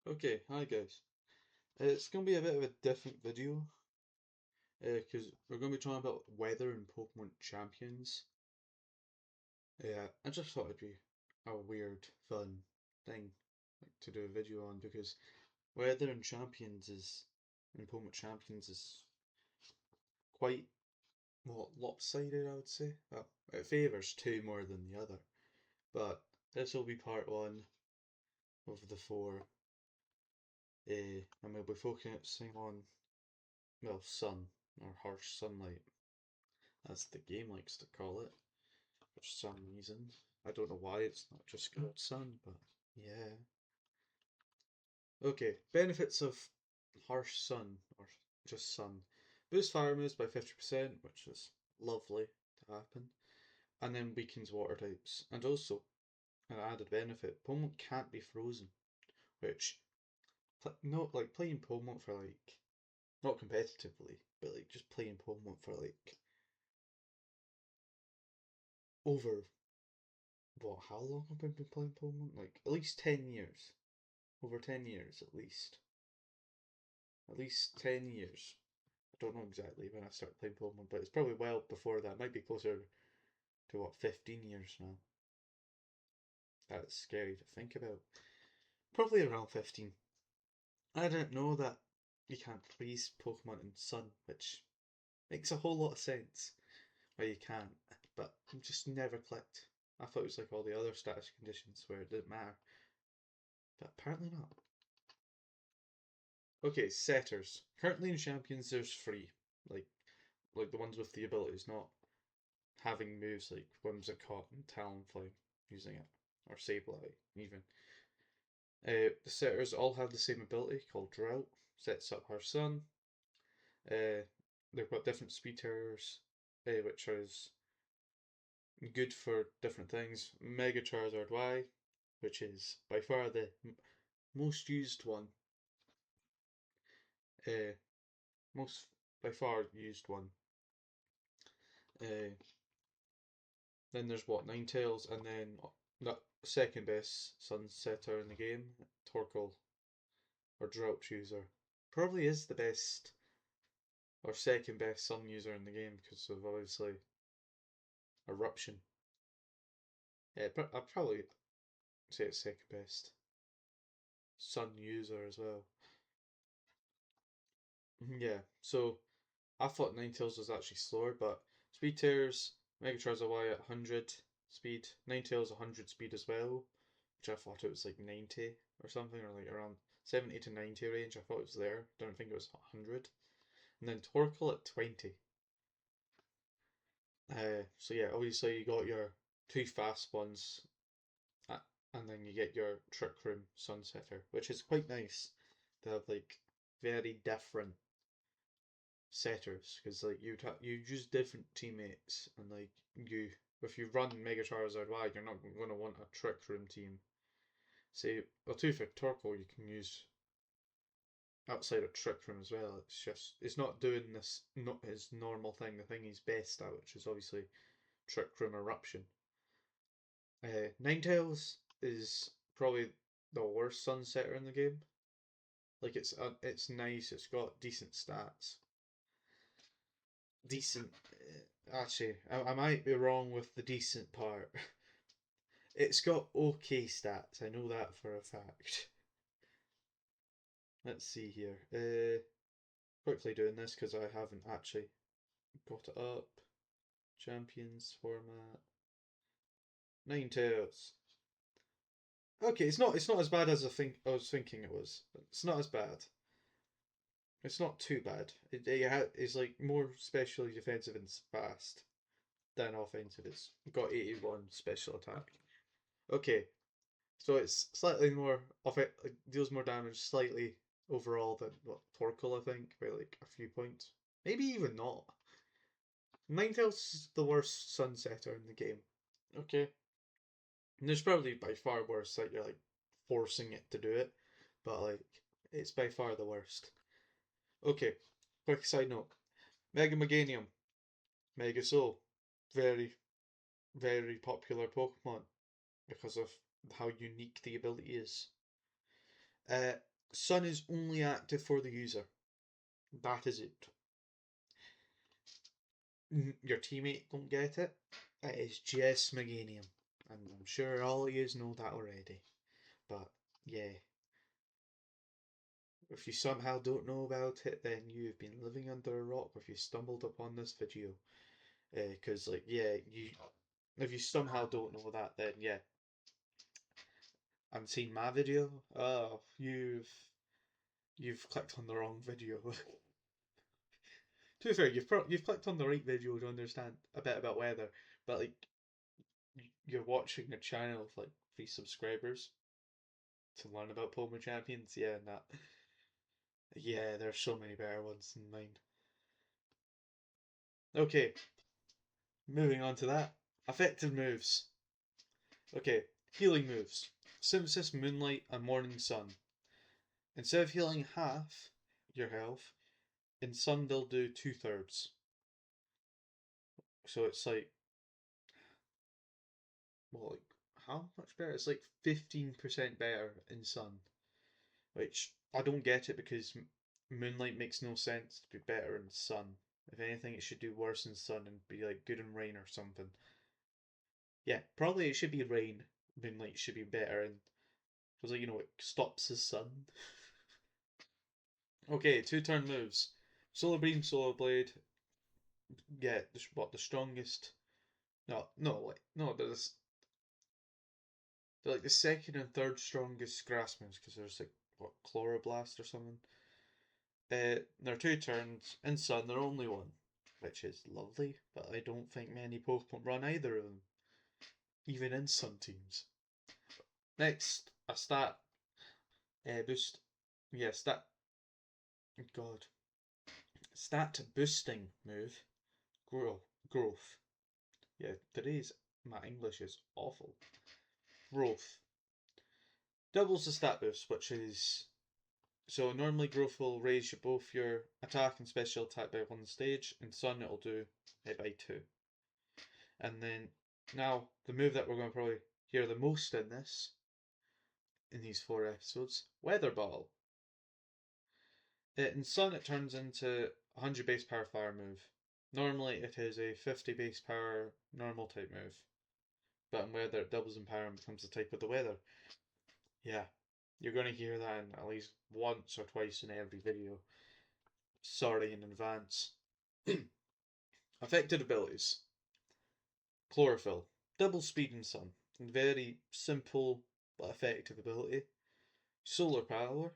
Okay, hi guys. It's going to be a bit of a different video because we're going to be talking about weather and Pokemon Champions. I just thought it'd be a weird, fun thing to do a video on because weather and Champions is and Pokemon Champions is quite lopsided, I would say. Well, it favours two more than the other, but this will be part one of the four, and we'll be focusing on sun or harsh sunlight, as the game likes to call it, for some reason. I don't know why it's not just called sun, but yeah. Okay, benefits of harsh sun, or just sun. Boost fire moves by 50%, which is lovely to happen, and then weakens water types. And also, an added benefit, Pokemon can't be frozen, which, not like playing Pokemon for like, not competitively, but like just playing Pokemon for like over how long have I been playing Pokemon? Like at least 10 years. Over 10 years at least. At least 10 years. I don't know exactly when I started playing Pokemon, but it's probably well before that. It might be closer to 15 years now. That's scary to think about. Probably around 15. I didn't know that you can't freeze Pokemon in sun, which makes a whole lot of sense why you can't, but it just never clicked. I thought it was like all the other status conditions where it didn't matter, but apparently not. Okay, setters. Currently in Champions there's three. Like the ones with the abilities, not having moves like Whimsicott and Talonflame using it. Or Sableye, even. The setters all have the same ability called Drought. Sets up Harsh Sun. They've got different speed tiers, which is good for different things. Mega Charizard Y, which is by far the most used one. Uh, most by far used one. Uh, then there's what, Ninetales, and then the second best Sunsetter in the game, Torkoal, or Drought user. Probably is the best or second best Sun user in the game because of obviously Eruption. Yeah, but I'd probably say it's second best Sun user as well. Yeah, so I thought Ninetales was actually slower, but Speed Tears, Mega Charizard Y at 100 speed, Ninetales 100 speed as well, which I thought it was like 90 or something, or like around 70 to 90 range. I thought it was there, don't think it was 100. And then Torkoal at 20. So yeah, obviously you got your two fast ones, uh, and then you get your Trick Room Sunsetter, which is quite nice to have like very different setters because like you use different teammates, and like you, if you run Mega Charizard wide, you're not going to want a Trick Room team. Say, well, too, for Torkoal you can use outside of Trick Room as well. It's just it's not doing this, not his normal thing, the thing he's best at, which is obviously Trick Room Eruption. Ninetales is probably the worst Sunsetter in the game. Like it's nice, it's got decent stats, decent. Actually, I might be wrong with the decent part. It's got okay stats. I know that for a fact. Let's see here. Quickly doing this because I haven't actually got it up. Champions format. Ninetales. Okay, it's not as bad as I was thinking it was. It's not as bad. It's not too bad. It's like more specially defensive and fast than offensive. It's got 81 special attack. Okay, so it's slightly more deals more damage slightly overall than what Torkoal, I think, by like a few points. Maybe even not. Ninetales is the worst Sunsetter in the game. Okay. And there's probably by far worse, like you're like forcing it to do it, but like it's by far the worst. Okay, quick side note. Mega Meganium, Mega Soul, very, very popular Pokemon because of how unique the ability is. Sun is only active for the user. That is it. Your teammate don't get it. It is just Meganium. And I'm sure all of you know that already. But yeah. If you somehow don't know about it, then you've been living under a rock if you stumbled upon this video. Because, like, yeah, if you somehow don't know that, then yeah, and seen my video, oh, you've clicked on the wrong video. To be fair, you've clicked on the right video to understand a bit about weather, but like you're watching a channel with like 3 subscribers to learn about Pokemon Champions. Yeah, and that. Yeah, there's so many better ones than mine. Okay, moving on to that. Effective moves. Okay, healing moves. Synthesis, Moonlight, and Morning Sun. Instead of healing half your health, in Sun they'll do 2/3. So it's like, well, like how much better? It's like 15% better in Sun, which I don't get it because Moonlight makes no sense to be better in Sun. If anything, it should do worse in Sun and be like good in Rain or something. Yeah, probably it should be Rain. Moonlight should be better in because like it stops the sun. Okay, 2-turn moves. Solar Beam, Solar Blade. Yeah, the strongest? No, no, like no, they're like the second and third strongest grass moves because there's like what Chloroblast or something. They're 2 turns in Sun. They're only one, which is lovely. But I don't think many Pokemon run either of them, even in Sun teams. Next, a stat boost. Yeah, God, stat boosting move. Growth. Yeah, today's my English is awful. Growth doubles the stat boost, which is so normally growth will raise both your attack and special attack by 1 stage. In Sun, it'll do it by 2. And then now the move that we're going to probably hear the most in these 4 episodes, Weather Ball. In Sun, it turns into a 100 base power fire move. Normally, it is a 50 base power normal type move, but in Weather, it doubles in power and becomes the type of the weather. Yeah, you're going to hear that in at least once or twice in every video. Sorry in advance. Affected abilities. Chlorophyll. Double speed in Sun. Very simple but effective ability. Solar power.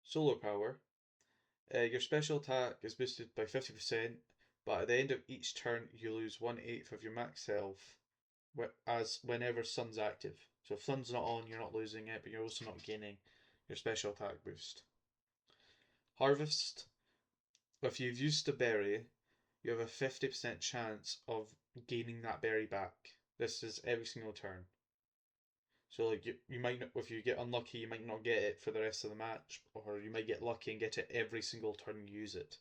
Solar power. Your special attack is boosted by 50%, but at the end of each turn you lose 1/8 of your max health as whenever Sun's active. So if Sun's not on, you're not losing it, but you're also not gaining your special attack boost. Harvest. If you've used a berry, you have a 50% chance of gaining that berry back. This is every single turn. So like you might not, if you get unlucky, you might not get it for the rest of the match, or you might get lucky and get it every single turn you use it.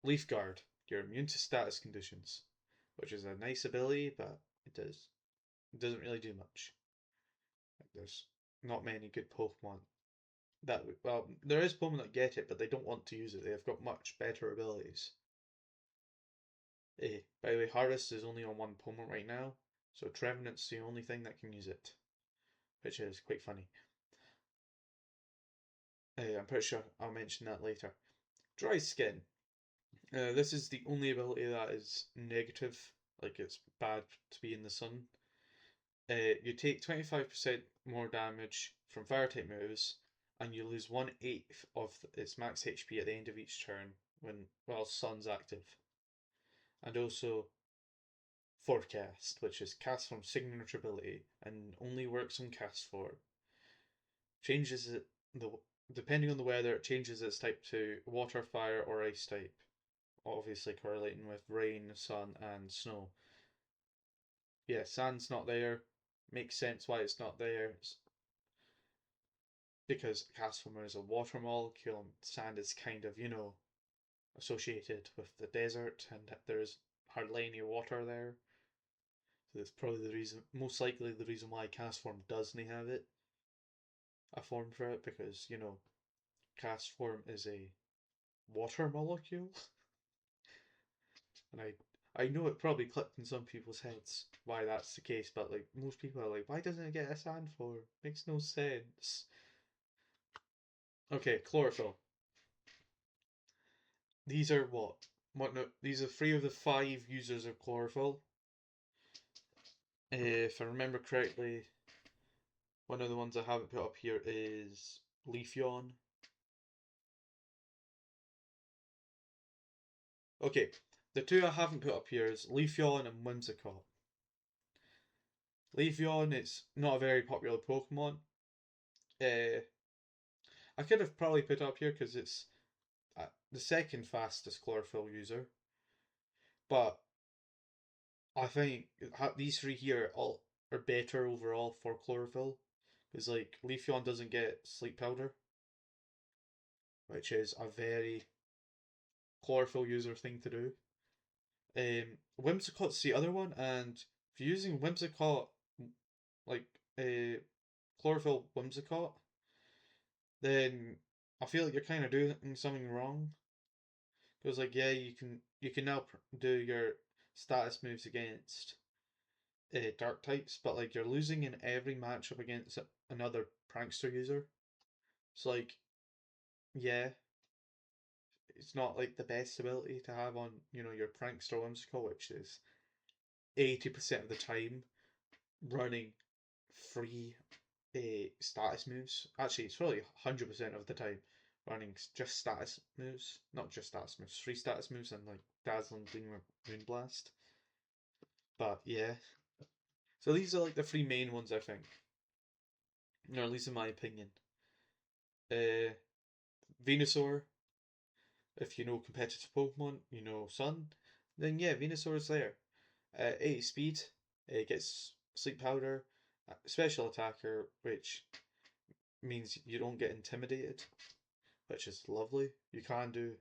Leaf Guard, you're immune to status conditions, which is a nice ability, but it doesn't really do much. Like there's not many good Pokemon that well, there is Pokemon that get it, but they don't want to use it. They have got much better abilities. By the way, Harvest is only on one Pokemon right now, so Trevenant's the only thing that can use it, which is quite funny. I'm pretty sure I'll mention that later. Dry Skin. This is the only ability that is negative, like it's bad to be in the sun. You take 25% more damage from fire type moves, and you lose 1/8 of its max HP at the end of each turn while Sun's active. And also Forecast, which is Cast Form signature ability and only works on Cast Form. Changes it depending on the weather, it changes its type to water, fire, or ice type. Obviously correlating with rain, sun, and snow. Yeah, sand's not there. Makes sense why it's not there. It's because Castformer is a water molecule and sand is kind of, associated with the desert and there is hardly any water there. So that's probably the reason, most likely the reason why Castform doesn't have it. a form for it because, Castform is a water molecule. And I know it probably clicked in some people's heads why that's the case, but like most people are like, why doesn't it get a sand form? Makes no sense. Okay, chlorophyll. These are what? What? No, these are 3 of the 5 users of chlorophyll. If I remember correctly, one of the ones I haven't put up here is Leafeon. Okay, the 2 I haven't put up here is Leafeon and Whimsicott. Leafeon, it's not a very popular Pokemon. I could have probably put it up here because it's the second fastest chlorophyll user, but I think these 3 here all are better overall for chlorophyll because like Leafeon doesn't get sleep powder, which is a very chlorophyll user thing to do. Whimsicott's the other one, and if you're using Whimsicott like chlorophyll Whimsicott, then I feel like you're kind of doing something wrong. Because like yeah, you can now do your status moves against dark types, but like you're losing in every matchup against another prankster user. So like yeah, it's not like the best ability to have on your prankster whimsical, which is 80% of the time running free status moves. Actually, it's probably 100% of the time running just status moves, not just status moves, free status moves and like Dazzling Gleam or Moonblast. But yeah, so these are like the 3 main ones I think, or at least in my opinion. Uh, Venusaur, if you know competitive Pokemon, you know Sun, then yeah, Venusaur is there. 80 speed, it gets Sleep Powder, special attacker, which means you don't get intimidated, which is lovely. You can do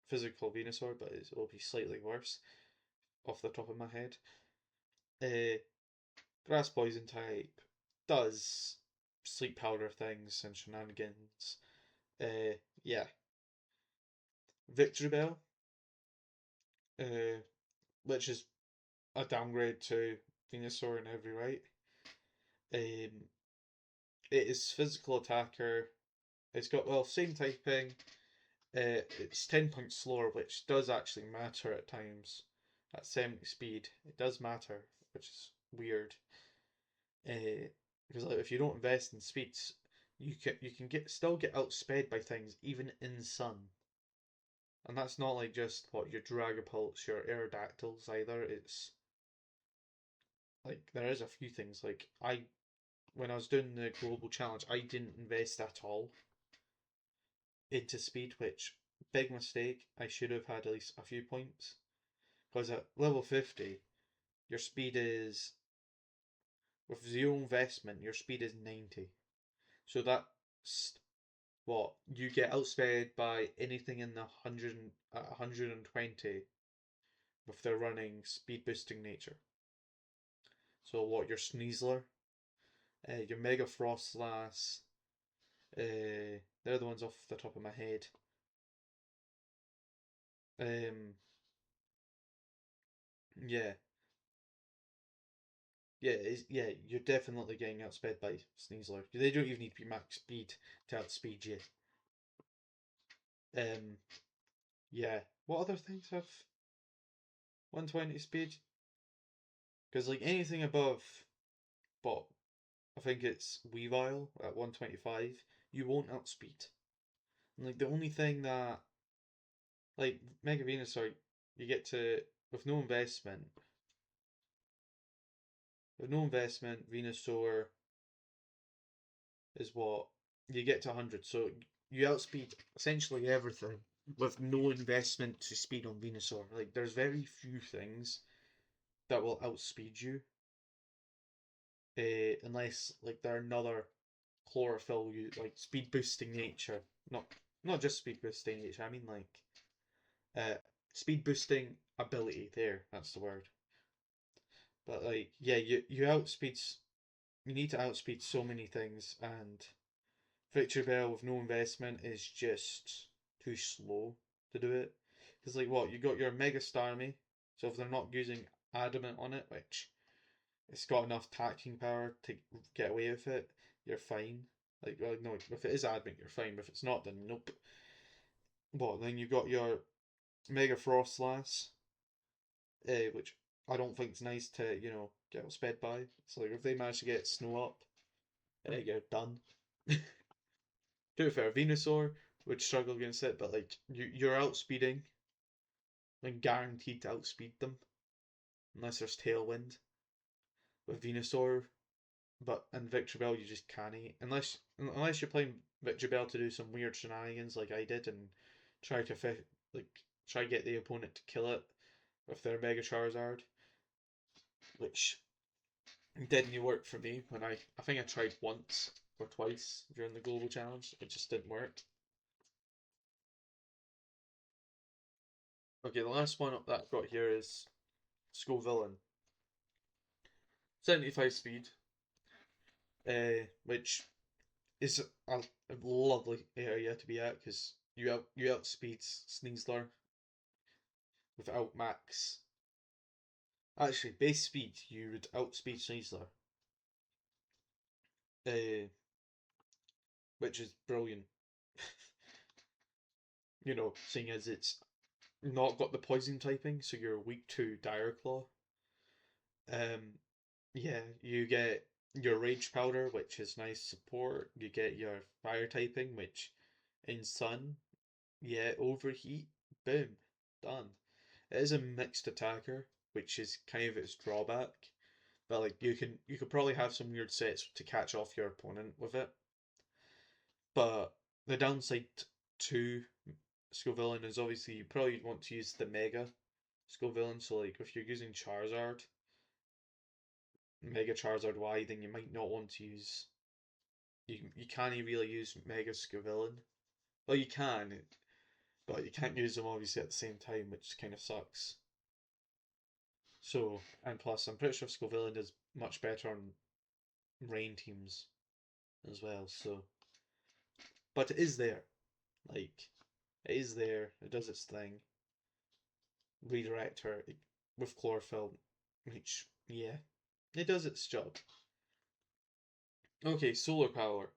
physical Venusaur, but it will be slightly worse off the top of my head. Uh, Grass Poison type does Sleep Powder things and shenanigans. Yeah. Victreebel, uh, which is a downgrade to Venusaur in every right. Um, it is physical attacker. It's got same typing. It's 10 points slower, which does actually matter at times. At 70 speed, it does matter, which is weird. Because like if you don't invest in speeds, you can still get outsped by things even in Sun. And that's not like just what your Dragapults, your Aerodactyls either. It's like there is a few things like when I was doing the global challenge, I didn't invest at all into speed, which big mistake. I should have had at least a few points because at level 50, your speed is with 0 investment. Your speed is 90, so that's what you get outsped by anything in the 120 with their running speed boosting nature. So what your Sneasler, your Mega Frostlass, they're the ones off the top of my head. Yeah, yeah, you're definitely getting outsped by Sneasler. They don't even need to be max speed to outspeed you. Yeah. What other things have 120 speed? Because like anything above, what I think it's Weavile at 125, you won't outspeed. And like the only thing that like Mega Venusaur, you get to with no investment, Venusaur is what you get to 100. So you outspeed essentially everything with no investment to speed on Venusaur. Like there's very few things that will outspeed you, unless like they're another chlorophyll like speed boosting nature. Not just speed boosting nature. I mean like uh speed boosting ability. There, that's the word. But like yeah, you outspeed. You need to outspeed so many things, and Victory Bell with no investment is just too slow to do it. Because, like, what? You got your Mega Starmie, so if they're not using Adamant on it, which it's got enough tacking power to get away with it, you're fine. Like, well, no, if it is Adamant, you're fine, but if it's not, then nope. Well, then you've got your Mega Frostlass, which I don't think is nice to, get sped by. So, like, if they manage to get Snow up, you're done. To be fair, Venusaur would struggle against it, but like you're outspeeding, like guaranteed to outspeed them, unless there's Tailwind with Venusaur. But in Victreebel you just can't, unless you're playing Victreebel to do some weird shenanigans like I did and try to like try get the opponent to kill it with their Mega Charizard, which didn't work for me when I think I tried once or twice during the global challenge. It just didn't work. Okay, the last one that I've got here is Scovillain. 75 speed, which is a lovely area to be at because you outspeed Sneasler without max. Actually, base speed you would outspeed Sneasler, which is brilliant. Seeing as it's not got the poison typing, so you're weak to Dire Claw. Yeah, you get your Rage Powder, which is nice support. You get your Fire typing, which in Sun, yeah, Overheat, boom, done. It is a mixed attacker, which is kind of its drawback. But like you could probably have some weird sets to catch off your opponent with it. But the downside to Scovillain is obviously you probably want to use the Mega Scovillain. So like if you're using Charizard, Mega Charizard Y, then you might not want to use. You can't really use Mega Scovillain. Well, you can, but you can't use them obviously at the same time, which kind of sucks. So, and plus, I'm pretty sure Scovillain is much better on rain teams as well. So, but it is there. Like, it is there. It does its thing. Redirect her with chlorophyll, which, yeah, it does its job. Okay, solar power.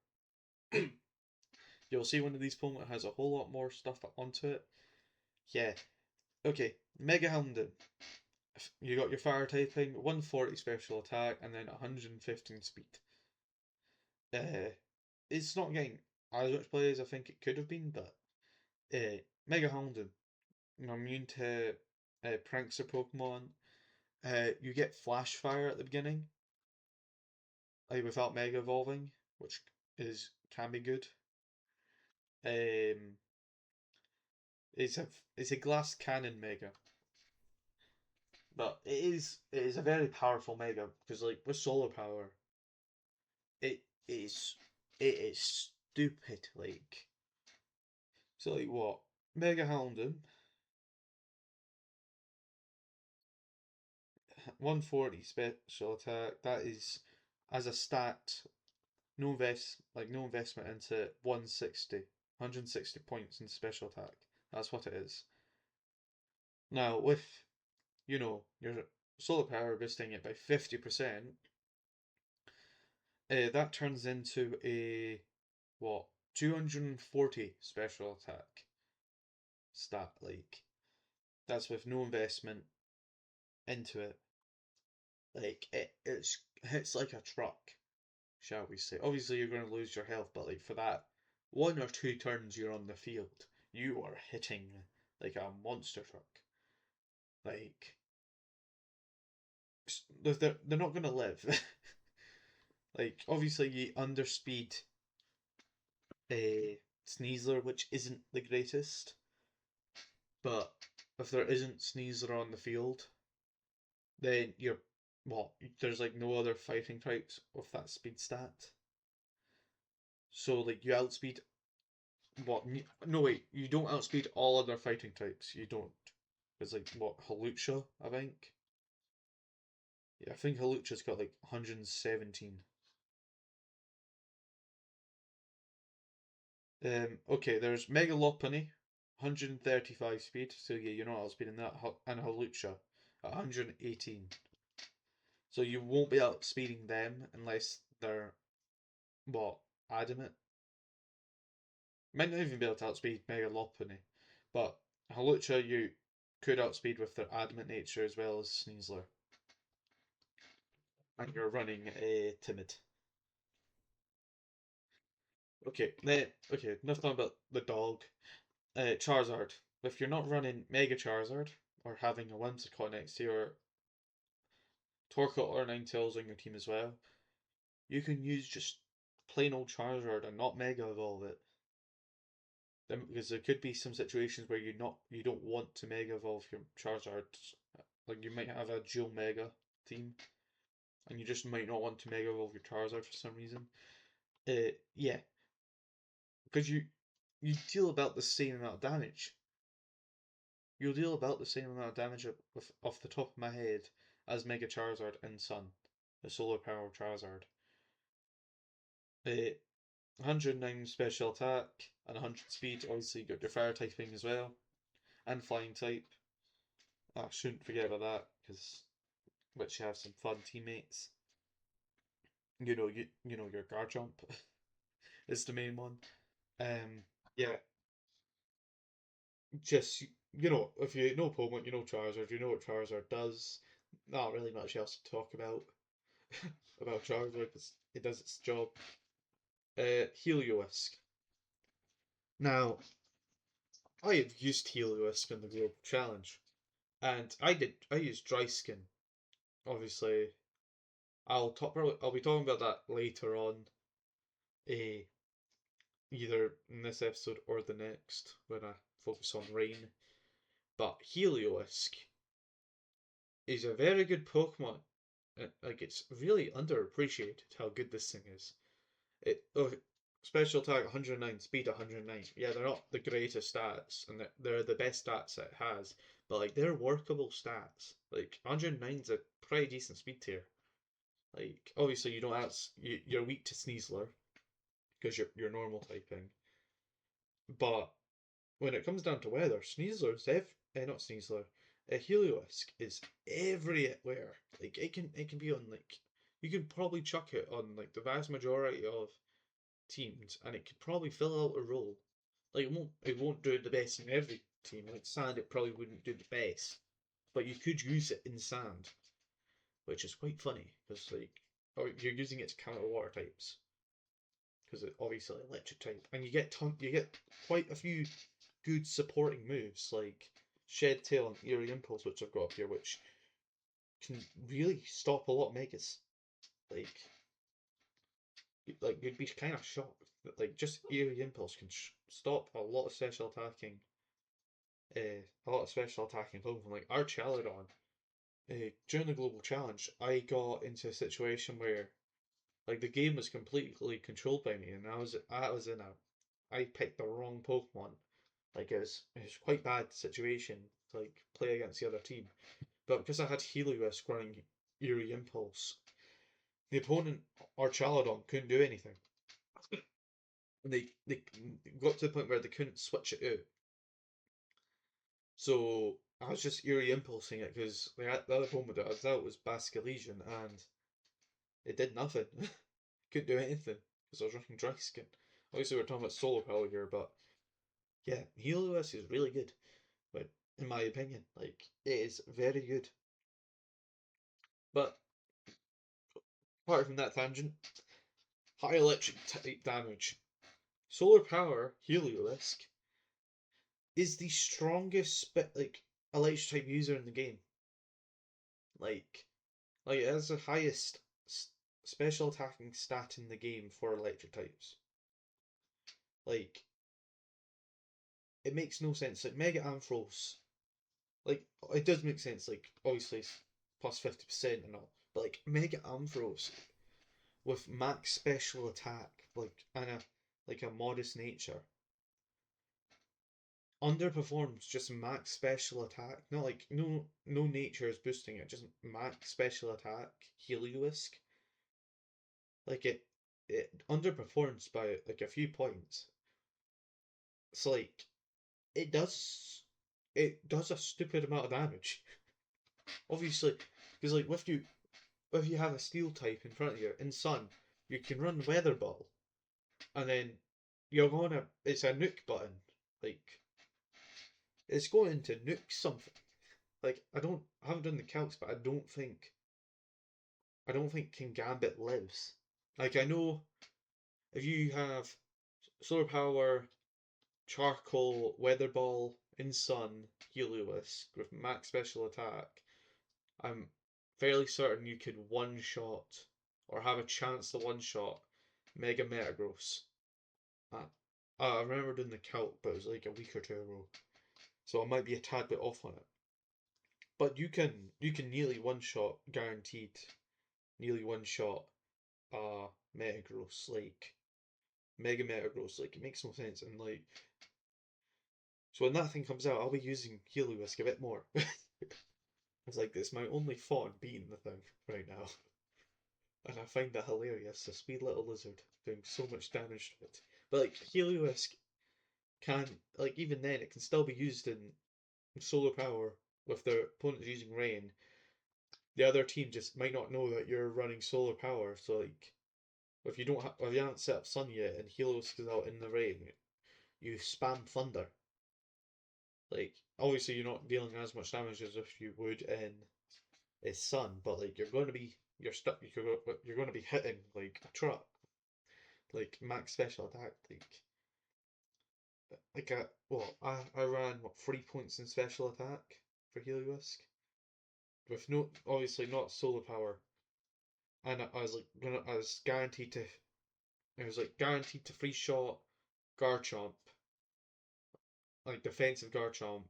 You'll see one of these Pokemon has a whole lot more stuff onto it. Yeah. Okay, Mega Houndoom. You got your fire typing, 140 special attack, and then 115 speed. It's not getting as much play as I think it could have been, but Mega Houndoom, immune to Prankster Pokemon. You get Flash Fire at the beginning, without Mega Evolving, which can be good. Um, it's a Glass Cannon Mega, but it is a very powerful Mega because like with Solar Power, it is it is stupid. Like so, like what Mega Houndoom, 140 special attack. That is as a stat, no investment into it, 160 points in special attack. That's what it is. Now with your solar power boosting it by 50%, that turns into a what 240 special attack stat. Like that's with no investment into it. Like it's like a truck, shall we say. Obviously you're going to lose your health, but like for that 1 or 2 turns you're on the field, you are hitting like a monster truck. Like they're not going to live. Like obviously you underspeed a Sneasler, which isn't the greatest, but if there isn't Sneasler on the field, then there's like no other fighting types with that speed stat. So like you outspeed what? No wait, you don't outspeed all other fighting types. You don't. It's like what Halucha, I think. Yeah, I think Halucha's got like 117. Okay, there's Mega Lopunny, 135 speed, so yeah, you're not outspeeding that, and Hawlucha at 118. So you won't be outspeeding them unless they're, what, adamant? Might not even be able to outspeed Mega Lopunny, but Hawlucha you could outspeed with their adamant nature as well as Sneasler. And you're running a Timid. Okay, enough talking about the dog. Charizard. If you're not running Mega Charizard or having a Whimsicott next to your Torkoal or Ninetales on your team as well, you can use just plain old Charizard and not Mega Evolve it. Then, because there could be some situations where you don't want to Mega Evolve your Charizard. Like you might have a dual Mega team, and you just might not want to Mega Evolve your Charizard for some reason. Yeah, because you deal about the same amount of damage. You'll deal about the same amount of damage off the top of my head as Mega Charizard and Sun, the solar power Charizard. 109 special attack and 100 speed. Obviously, you got your fire typing as well, and flying type. I shouldn't forget about that because which you have some fun teammates. You know your Garchomp is the main one. Yeah, just if you know Pokemon, you know Charizard, you know what Charizard does. Not really much else to talk about about Charizard. It does its job. Heliolisk. Now, I have used Heliolisk in the Global Challenge, and I used Dry Skin. Obviously, I'll be talking about that later on, uh, either in this episode or the next when I focus on Rain. But Heliolisk is a very good Pokemon. Like it's really underappreciated how good this thing is. Special attack 109, speed 109. Yeah, they're not the greatest stats, and they're the best stats it has, but like they're workable stats. Like 109's a pretty decent speed tier. Like obviously you don't have you're weak to Sneasler because you're normal typing, but when it comes down to weather, not Sneasler, Heliolisk is everywhere. Like it can be on like you can probably chuck it on like the vast majority of teams, and it could probably fill out a role. Like it won't do the best in every team. Like sand, it probably wouldn't do the best, but you could use it in sand, which is quite funny because like you're using it to counter water types because it obviously electric type, and you get quite a few good supporting moves like Shed Tail and Eerie Impulse, which I've got up here, which can really stop a lot of megas. Like you'd be kind of shocked that like just Eerie Impulse can stop a lot of special attacking Pokemon. Like Archaludon, during the global challenge, I got into a situation where like the game was completely controlled by me, and I picked the wrong Pokemon. Like it was quite bad situation to like play against the other team, but because I had Heliolisk running Eerie Impulse, the opponent Archaludon couldn't do anything. They got to the point where they couldn't switch it out. So I was just eerie impulsing it because the other Pokemon that I was out was Basculegion and it did nothing. Couldn't do anything because I was running Dry Skin. Obviously, we're talking about Solar Power here, but yeah, Helios is really good. But in my opinion, like it is very good. But apart from that tangent, high electric type damage. Solar Power Heliolisk is the strongest like electric type user in the game. Like Like it has the highest special attacking stat in the game for electric types. Like it makes no sense. Like Mega Ampharos, like it does make sense. Like obviously it's plus 50% and all, but like Mega Ampharos with max special attack, like and a modest nature, underperforms just max special attack. Not like no nature is boosting it, just max special attack. Heliolisk, like it underperforms by like a few points. it's like it does it does a stupid amount of damage. Obviously, because like if you have a steel type in front of you in Sun, you can run Weather Ball, and then you're gonna it's a nuke button. Like it's going to nuke something. Like I haven't done the calcs, but I don't think King Gambit lives. Like I know if you have solar power, charcoal, weather ball, in sun, Heliolisk with max special attack, I'm fairly certain you could one shot or have a chance to one shot Mega Metagross. Uh, I remember doing the calc, but it was like a week or two ago, so I might be a tad bit off on it. But you can nearly one shot guaranteed, nearly one shot Metagross, like Mega Metagross, like it makes no sense. And like so when that thing comes out, I'll be using Heliolisk a bit more. It's like it's my only thought on beating the thing right now. And I find that hilarious, a sweet little lizard doing so much damage to it. But like Heliolisk can like even then it can still be used in solar power with the opponent using rain. The other team just might not know that you're running solar power, so like if you haven't set up sun yet and Heliolisk is out in the rain, you spam thunder. Like obviously you're not dealing as much damage as if you would in a sun, but like you're stuck you're going to be hitting like a truck, like max special attack, like a well I ran what 3 points in special attack for Heliolisk with no obviously not solar power, and I was like I was guaranteed to free shot Garchomp, like defensive Garchomp,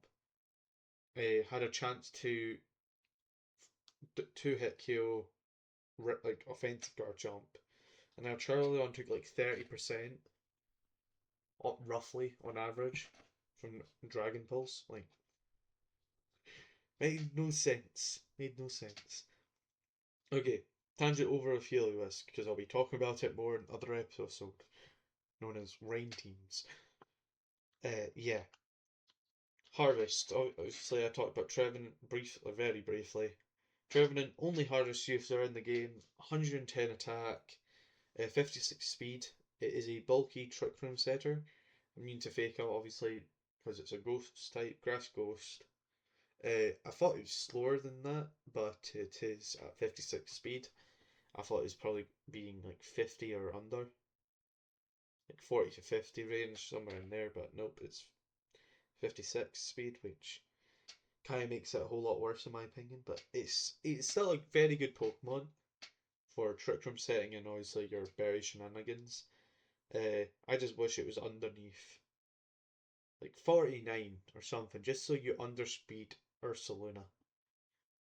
had a chance to two hit KO like offensive Garchomp, and now Charlie took like 30% roughly on average from Dragon Pulse. Like made no sense. Made no sense. Okay, tangent over of Heliolisk because I'll be talking about it more in other episode known as Rain Teams. Yeah, Harvest. Obviously, I talked about Trevenant very briefly. Trevenant only Harvest user in the game. 110 attack, 56 speed. It is a bulky Trick Room setter. Immune to Fake Out, obviously, because it's a ghost type, Grass Ghost. I thought it was slower than that, but it is at 56 speed. I thought it was probably being like 50 or under, like 40 to 50 range, somewhere in there, but nope, it's 56 speed, which kind of makes it a whole lot worse in my opinion, but it's still a very good Pokemon for Trick Room setting and obviously your berry shenanigans. I just wish it was underneath like 49 or something, just so you underspeed Ursaluna.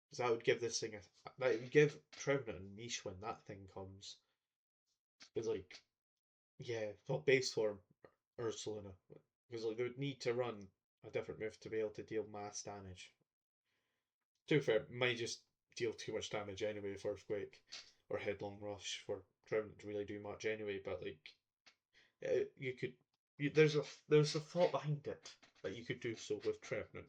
Because that would give this thing that would give Trevenant a niche when that thing comes. Because like, yeah, not base form Ursaluna. Because like they would need to run a different move to be able to deal mass damage. To be fair, might just deal too much damage anyway for Earthquake or Headlong Rush for Trevenant to really do much anyway. But like, you could, there's a thought behind it that you could do so with Trevenant.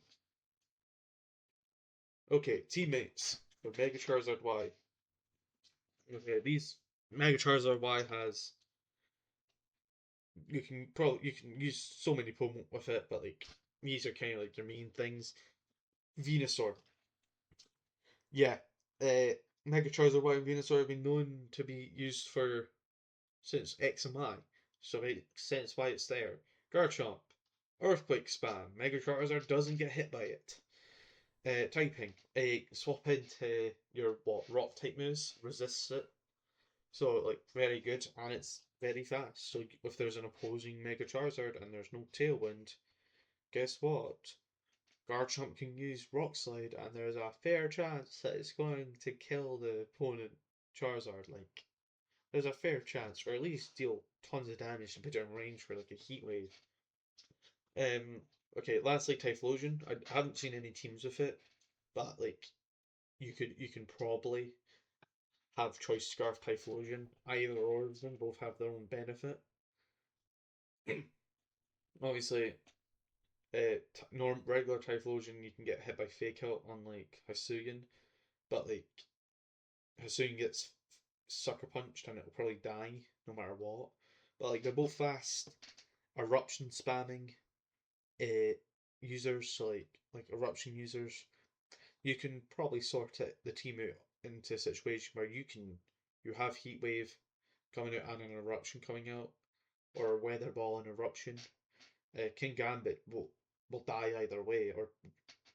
Okay, teammates for Mega Charizard Y. Okay, these Mega Charizard Y has you can use so many Pokemon with it, but like these are kind of like your main things. Venusaur, yeah, uh, Mega Charizard Y and Venusaur have been known to be used for since X and Y, so it makes sense why it's there. Garchomp, Earthquake spam. Mega Charizard doesn't get hit by it. Typing, swap into your rock type moves, resists it. So like very good, and it's very fast. So if there's an opposing Mega Charizard and there's no Tailwind, guess what? Garchomp can use Rock Slide, and there's a fair chance that it's going to kill the opponent Charizard. Like there's a fair chance, or at least deal tons of damage to put it in range for like a Heat Wave. Okay, lastly, Typhlosion. I haven't seen any teams with it, but like you can probably have Choice Scarf Typhlosion. Either or of them both have their own benefit. Obviously, regular Typhlosion you can get hit by Fake Out on like Hisuian, but like Hisuian gets sucker punched and it'll probably die no matter what. But like they're both fast, eruption spamming uh, users, so like eruption users. You can probably sort it the team out into a situation where you have Heat Wave coming out and an eruption coming out, or Weather Ball and eruption. King Gambit will die either way, or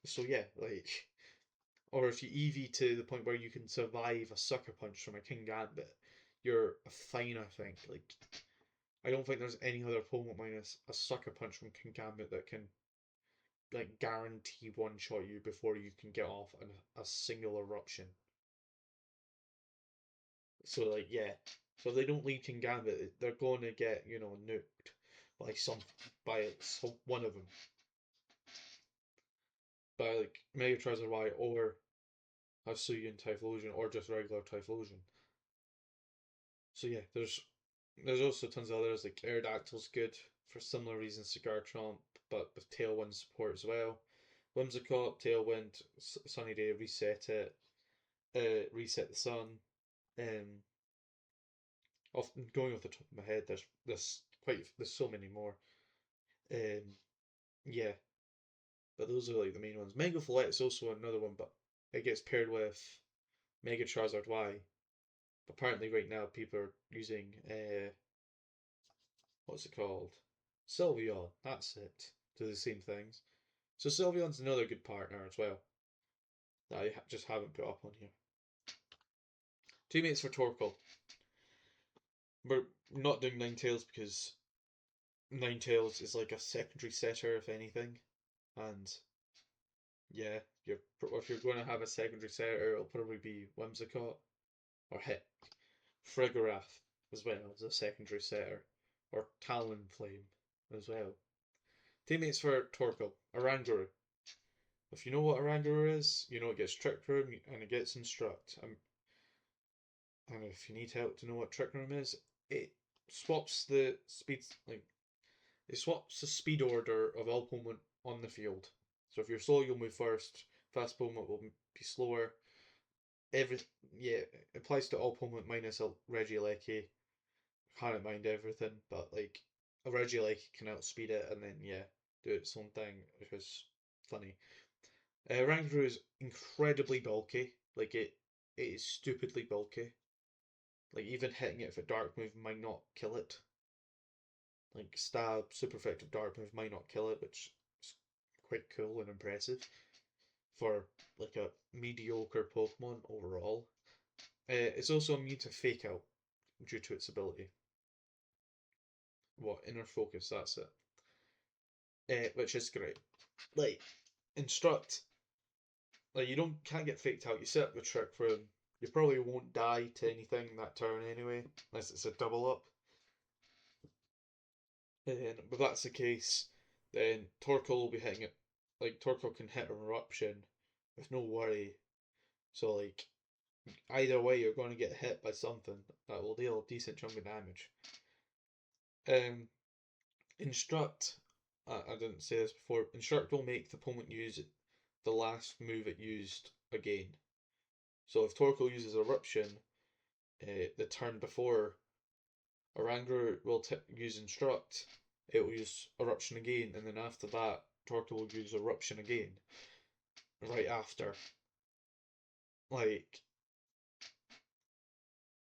so yeah, like or if you EV to the point where you can survive a sucker punch from a King Gambit, you're fine. I think. Like I don't think there's any other opponent minus a sucker punch from King Gambit that can like guarantee one shot you before you can get off a single eruption. So like yeah, so if they don't leave King Gambit, they're going to get nuked by one of them, by like Mega Charizard Y or Hisuian Typhlosion or just regular Typhlosion. So yeah, there's also tons of others like Aerodactyl's good for similar reasons to Garchomp, but with Tailwind support as well. Whimsicott, Tailwind, Sunny Day, reset it, reset the sun. Um, often going off the top of my head, there's so many more. Um, yeah, but those are like the main ones. Mega Floette is also another one, but it gets paired with Mega Charizard Y. Apparently, right now people are using what's it called? Sylveon. That's it. Do the same things. So Sylveon's another good partner as well that I just haven't put up on here. Teammates for Torkoal. We're not doing Ninetales because Ninetales is like a secondary setter, if anything, and yeah, if you're going to have a secondary setter, it'll probably be Whimsicott or heck, Frigarath as well as a secondary setter, or Talonflame as well. Teammates for Torkoal, Oranguru. If you know what Oranguru is, you know it gets Trick Room and it gets Instruct. And if you need help to know what Trick Room is, it swaps the speed order of all Pokemon on the field. So if you're slow, you'll move first. Fast Pokemon will be slower. Every Yeah, it applies to all Pokemon minus a Regieleki. Can't mind everything, but like a Regieleki can outspeed it and then yeah, do its own thing, which is funny. Oranguru is incredibly bulky. Like it is stupidly bulky. Like even hitting it with a dark move might not kill it. Like stab, super effective dark move might not kill it, which is quite cool and impressive for like a mediocre Pokemon overall. It's also immune to Fake Out due to its ability. What Inner Focus? That's it. Which is great. Like Instruct, like you can't get faked out. You set up the trick for him. You probably won't die to anything that turn anyway, unless it's a double up. And if that's the case, then Torkoal will be hitting it. Like Torkoal can hit an eruption with no worry. So like either way, you're going to get hit by something that will deal a decent chunk of damage. Um, Instruct. I didn't say this before. Instruct will make the opponent use the last move it used again. So if Torkoal uses Eruption, the turn before Oranguru will use Instruct, it will use Eruption again, and then after that, Torkoal will use Eruption again. Right after. Like,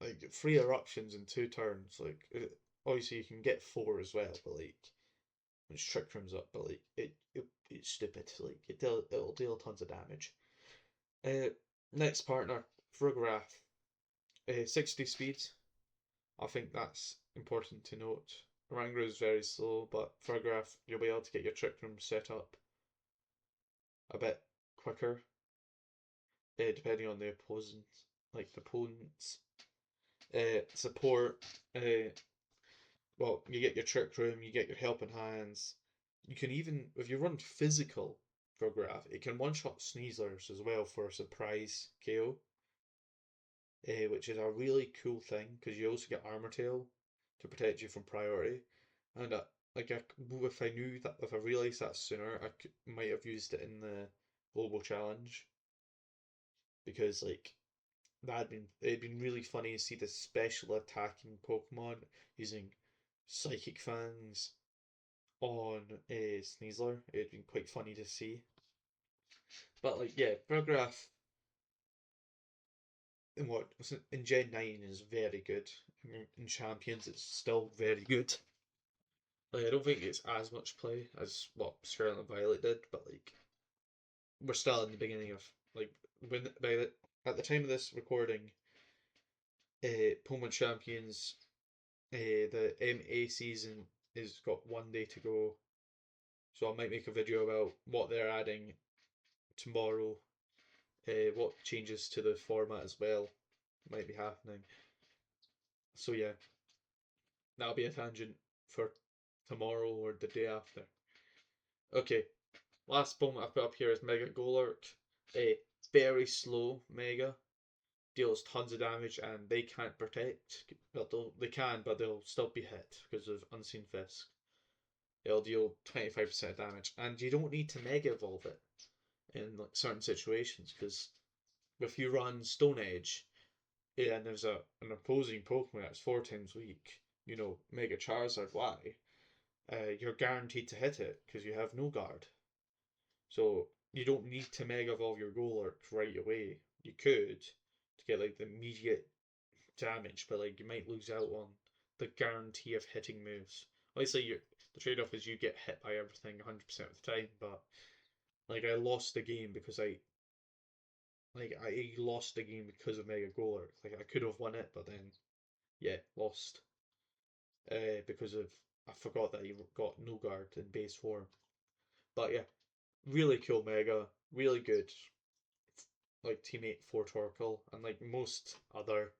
like 3 eruptions in 2 turns. Like, obviously you can get 4 as well, but like, when Trick Room's up, but like, it's stupid. Like, it'll deal tons of damage. Uh, Next partner, Frigarath. 60 speed. I think that's important to note. Oranguru is very slow, but Frigarath, you'll be able to get your Trick Room set up a bit quicker, depending on the opponents. Support. Well, you get your Trick Room, you get your Helping Hands. You can even, if you run physical Frigarath, it can one-shot Sneasels as well for a surprise KO. Which is a really cool thing because you also get Armor Tail to protect you from priority. And like if I knew that, if I realised that sooner, might have used it in the global challenge, because like it'd been really funny to see the special attacking Pokemon using Psychic Fangs on a Sneasler. It'd been quite funny to see. But like, yeah, Paragraph in what in Gen 9 is very good. In Champions, it's still very good. Like, I don't think it's as much play as what Scarlet and Violet did, but like, we're still in the beginning of like at the time of this recording, Pokemon Champions, the MA season is got 1 day to go, so I might make a video about what they're adding tomorrow, what changes to the format as well might be happening. So yeah, that'll be a tangent for tomorrow or the day after. Okay, last Pokemon I've put up here is Mega Golurk. A very slow Mega, deals tons of damage, and they can't protect. Well, they can, but they'll still be hit because of Unseen Fisk. It'll deal 25% damage, and you don't need to Mega Evolve it in like certain situations, because if you run Stone Edge, and there's an opposing Pokemon that's 4 times weak, Mega Charizard Y, you're guaranteed to hit it because you have no guard. So you don't need to Mega Evolve your Golurk right away. You could to get like the immediate damage, but like you might lose out on the guarantee of hitting moves. Obviously, the trade off is you get hit by everything 100% of the time, but like I lost the game because I lost the game because of Mega Golurk. Like I could have won it, but then yeah, lost. Because of I forgot that he got no guard in base form. But yeah, really cool Mega, really good like teammate for Torkoal, and like most other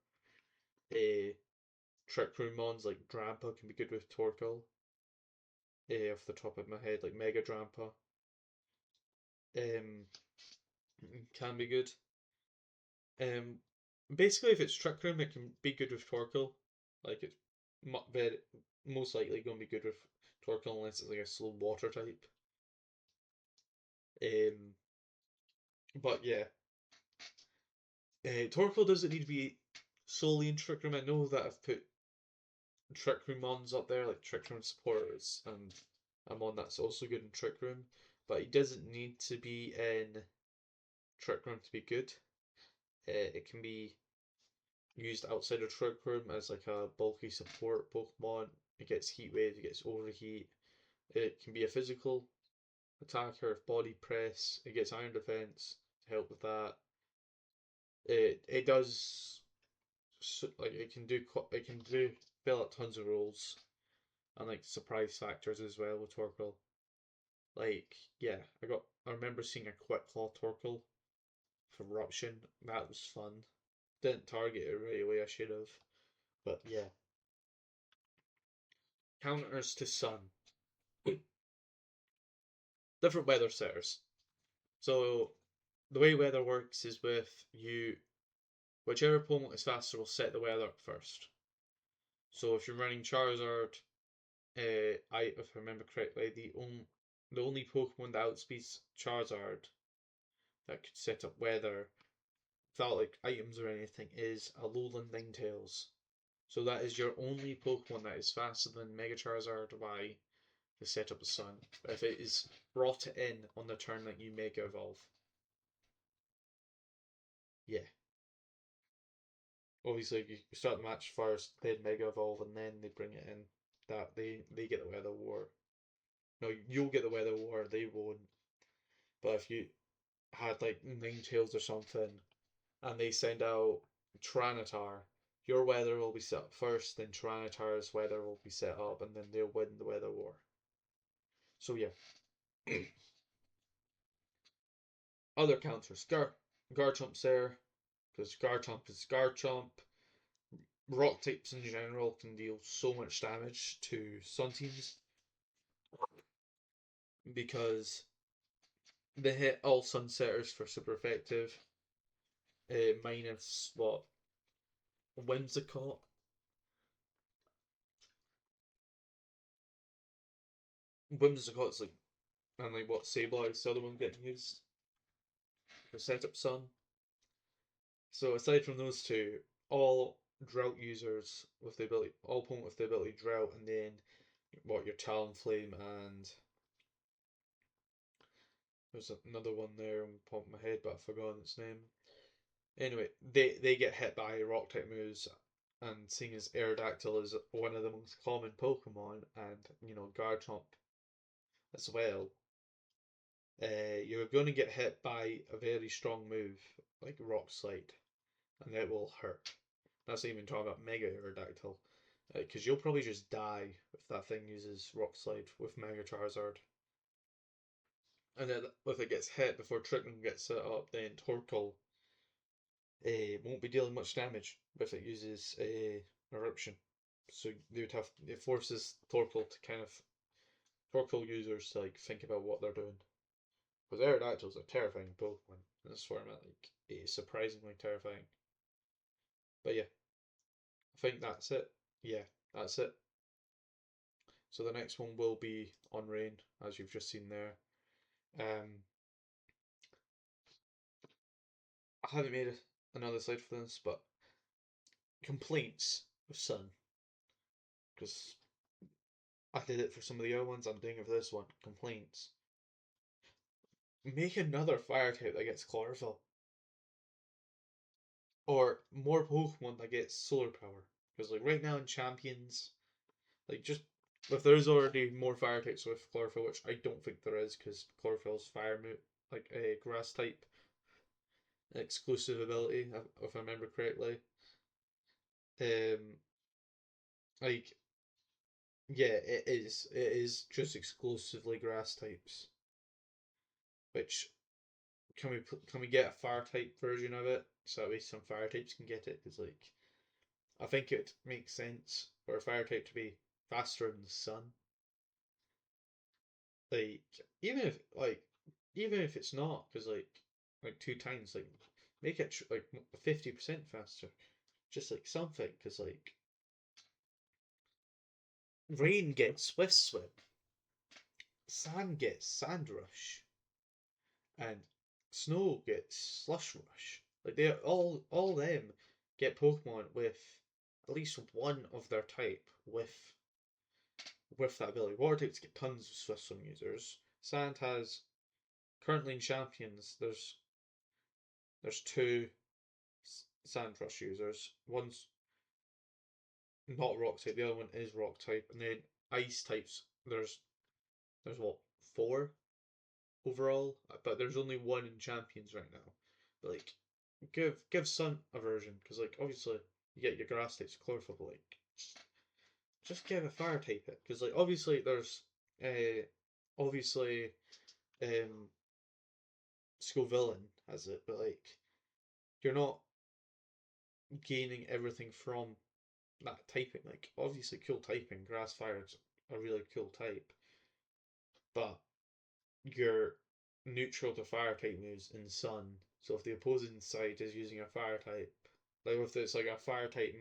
Trick Room mons, like Drampa can be good with Torkoal. Off the top of my head, like Mega Drampa, um, can be good. Um, Basically, if it's Trick Room, it can be good with Torkoal. Like it's very most likely going to be good with Torkoal unless it's like a slow water type. Um, but yeah, Torkoal doesn't need to be solely in Trick Room. I know that I've put Trick Room mons up there, like Trick Room supporters, and a mon that's also good in Trick Room, but he doesn't need to be in Trick Room to be good. It can be used outside of Trick Room as like a bulky support Pokemon. It gets Heat Wave, it gets Overheat. It can be a physical attacker if Body Press. It gets Iron Defense to help with that. It does like it can do fill up tons of roles, and like surprise factors as well with Torkoal. Like yeah, I remember seeing a Quick Claw Torkoal from Eruption. That was fun. Didn't target it right away. I should have, but yeah. Counters to Sun. Different weather setters. So the way weather works is with whichever opponent is faster will set the weather up first. So if you're running Charizard, if I remember correctly, the only Pokemon that outspeeds Charizard that could set up weather without like items or anything is Alolan Ninetales. So that is your only Pokemon that is faster than Mega Charizard Y to set up the sun. But if it is brought in on the turn that you Mega Evolve, yeah. Obviously, you start the match first, then Mega Evolve, and then they bring it in. That they get the Weather War. No, you'll get the Weather War. They won't. But if you had like Ninetales or something, and they send out Tyranitar, your weather will be set up first, then Tyranitar's weather will be set up, and then they'll win the Weather War. So yeah. Other counters. Garchomp's there, because Garchomp is Garchomp. Rock types in general can deal so much damage to Sun teams because they hit all Sunsetters for super effective. Minus what? Whimsicott. Whimsicott's like, and like what Sableye, the other one getting used for setup Sun. So aside from those two, all drought users with the ability, all opponent with the ability drought, and then what your Talonflame and there's another one there on the top of my head, but I've forgotten its name. Anyway, they get hit by rock type moves, and seeing as Aerodactyl is one of the most common Pokemon, and Garchomp as well, you're going to get hit by a very strong move like Rock Slide, and it will hurt. That's not even talking about Mega Aerodactyl, because you'll probably just die if that thing uses Rock Slide with Mega Charizard. And then if it gets hit before Trickling gets set up, then Torkoal won't be dealing much damage if it uses Eruption. So it forces Torkoal to kind of Torkoal users to like think about what they're doing. Because Aerodactyl's a terrifying Pokemon in this format. Like it is surprisingly terrifying. But yeah, I think that's it. Yeah, that's it. So the next one will be on Rain, as you've just seen there. I haven't made another slide for this, but complaints with Sun, because I did it for some of the other ones. I'm doing it for this one. Complaints. Make another fire type that gets chlorophyll, or more Pokemon that gets solar power. Because like right now in Champions, like just if there's already more fire types with chlorophyll, which I don't think there is, because chlorophyll's fire move, like a grass type exclusive ability, if I remember correctly. Um, like yeah, it is. It is just exclusively grass types. Which can we get a fire type version of it so at least some fire types can get it? Because like I think it makes sense for a fire type to be faster than the sun. Like even if like even if it's not, because like 2 times, like make it like 50% faster, just like something. Because like rain gets swift swim, sand gets sand rush, and snow gets slush rush. Like they all them get Pokemon with at least one of their type with that ability. Water types get tons of Swift Swim users. Sand has currently in Champions. There's two Sand Rush users. One's not Rock type. The other one is Rock type. And then Ice types. There's what, four overall, but there's only one in Champions right now. But like, give Sun a version, because like obviously you get your grass types, chlorophyll, but like just give a fire type it, because like obviously there's obviously um Scovillain has it, but like you're not gaining everything from that typing. Like obviously cool typing, grass fire is a really cool type, but you're neutral to fire type moves in Sun. So if the opposing side is using a fire type, like if it's like a fire type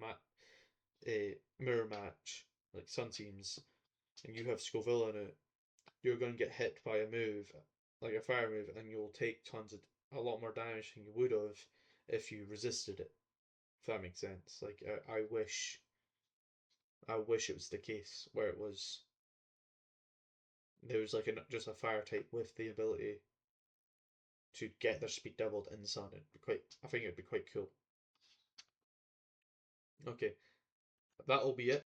mirror match, like Sun teams, and you have Scoville in it, you're going to get hit by a move, like a fire move, and you'll take a lot more damage than you would have if you resisted it. If that makes sense. Like I wish it was the case where it was there was like just a fire type with the ability to get their speed doubled in Sun. I think it'd be quite cool. Okay, that'll be it.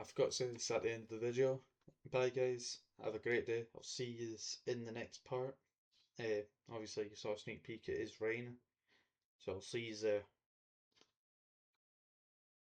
I forgot to say this at the end of the video. Bye guys, have a great day. I'll see you in the next part. Obviously you saw a sneak peek, it is rain. So I'll see you there.